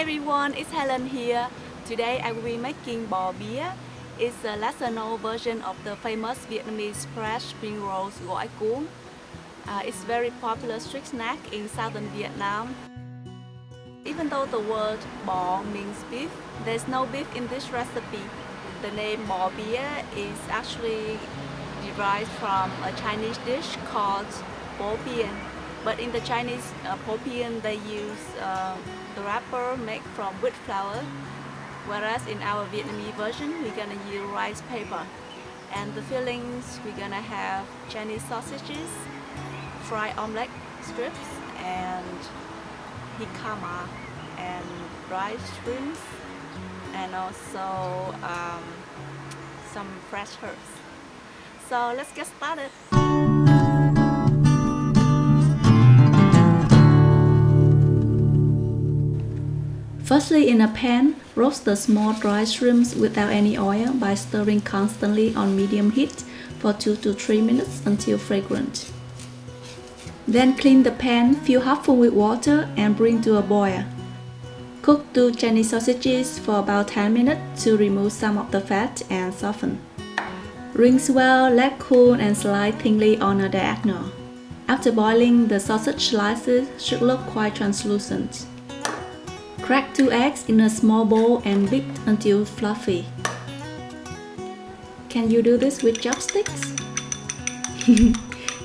everyone, it's Helen here. Today I will be making bò bía. It's a lesser known version of the famous Vietnamese fresh spring rolls gỏi cuốn. It's very popular street snack in southern Vietnam. Even though the word bò means beef, there's no beef in this recipe. The name bò bía is actually derived from a Chinese dish called bò piên. But in the Chinese bò piên, they use the wrapper made from wheat flour, whereas in our Vietnamese version, we're gonna use rice paper. And the fillings, we're gonna have Chinese sausages, fried omelette strips, and jicama, and dried shrimps, and also some fresh herbs. So let's get started. Firstly, in a pan, roast the small dry shrimps without any oil by stirring constantly on medium heat for 2 to 3 minutes until fragrant. Then clean the pan, fill half full with water and bring to a boil. Cook 2 Chinese sausages for about 10 minutes to remove some of the fat and soften. Rinse well, let cool and slide thinly on a diagonal. After boiling, the sausage slices should look quite translucent. Crack 2 eggs in a small bowl and beat until fluffy. Can you do this with chopsticks?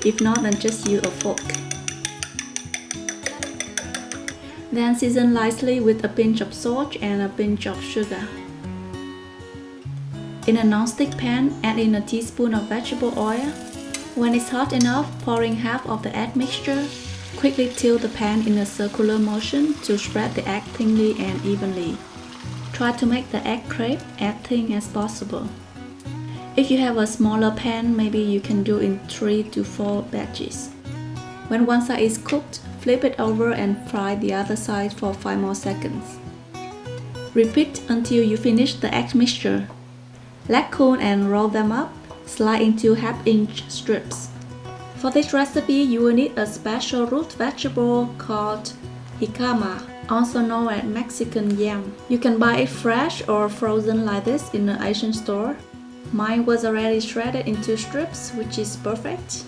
If not, then just use a fork. Then season lightly with a pinch of salt and a pinch of sugar. In a non-stick pan, add in a teaspoon of vegetable oil. When it's hot enough, pouring half of the egg mixture. Quickly tilt the pan in a circular motion to spread the egg thinly and evenly. Try to make the egg crepe as thin as possible. If you have a smaller pan, maybe you can do in 3 to 4 batches. When one side is cooked, flip it over and fry the other side for 5 more seconds. Repeat until you finish the egg mixture. Let cool and roll them up, slice into half-inch strips. For this recipe, you will need a special root vegetable called jicama, also known as Mexican yam. You can buy it fresh or frozen like this in an Asian store. Mine was already shredded into strips, which is perfect.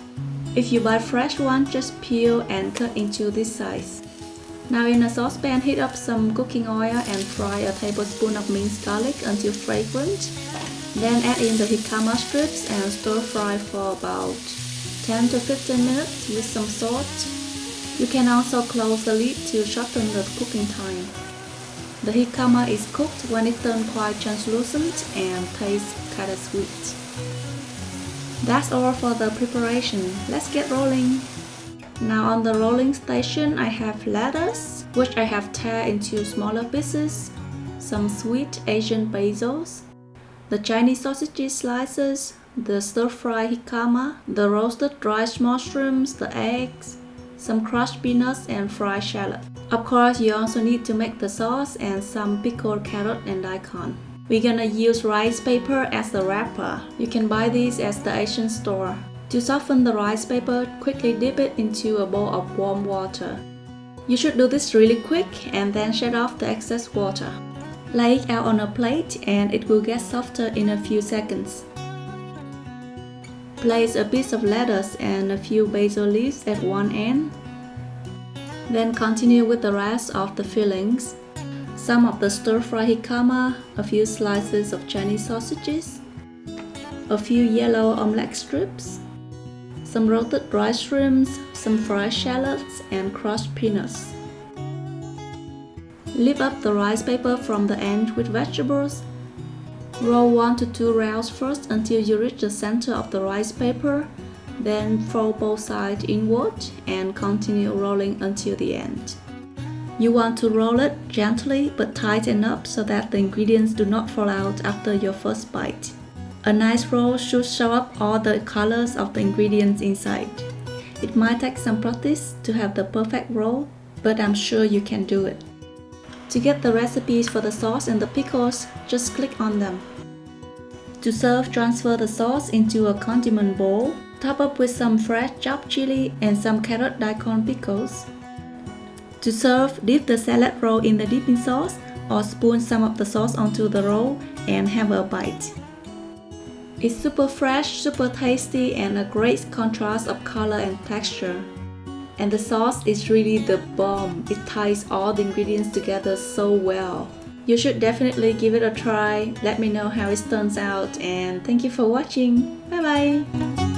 If you buy fresh one, just peel and cut into this size. Now in a saucepan, heat up some cooking oil and fry a tablespoon of minced garlic until fragrant. Then add in the jicama strips and stir fry for about 10 to 15 minutes with some salt. You can also close the lid to shorten the cooking time. The jicama is cooked when it turns quite translucent and tastes kinda sweet. That's all for the preparation. Let's get rolling. Now on the rolling station, I have lettuce, which I have tear into smaller pieces, some sweet Asian basils, the Chinese sausage slices, the stir-fried jicama, the roasted dry small shrimps, the eggs, some crushed peanuts and fried shallot. Of course, you also need to make the sauce and some pickled carrot and daikon. We're gonna use rice paper as the wrapper. You can buy these at the Asian store. To soften the rice paper, quickly dip it into a bowl of warm water. You should do this really quick and then shake off the excess water. Lay it out on a plate and it will get softer in a few seconds. Place a piece of lettuce and a few basil leaves at one end. Then continue with the rest of the fillings. Some of the stir-fried jicama, a few slices of Chinese sausages, a few yellow omelette strips, some roasted dry shrimps, some fried shallots, and crushed peanuts. Lift up the rice paper from the end with vegetables. Roll 1 to 2 rounds first until you reach the center of the rice paper, then fold both sides inward and continue rolling until the end. You want to roll it gently but tighten up so that the ingredients do not fall out after your first bite. A nice roll should show up all the colors of the ingredients inside. It might take some practice to have the perfect roll, but I'm sure you can do it. To get the recipes for the sauce and the pickles, just click on them. To serve, transfer the sauce into a condiment bowl. Top up with some fresh chopped chili and some carrot daikon pickles. To serve, dip the salad roll in the dipping sauce or spoon some of the sauce onto the roll and have a bite. It's super fresh, super tasty, and a great contrast of color and texture. And the sauce is really the bomb. It ties all the ingredients together so well. You should definitely give it a try. Let me know how it turns out, and thank you for watching. Bye bye!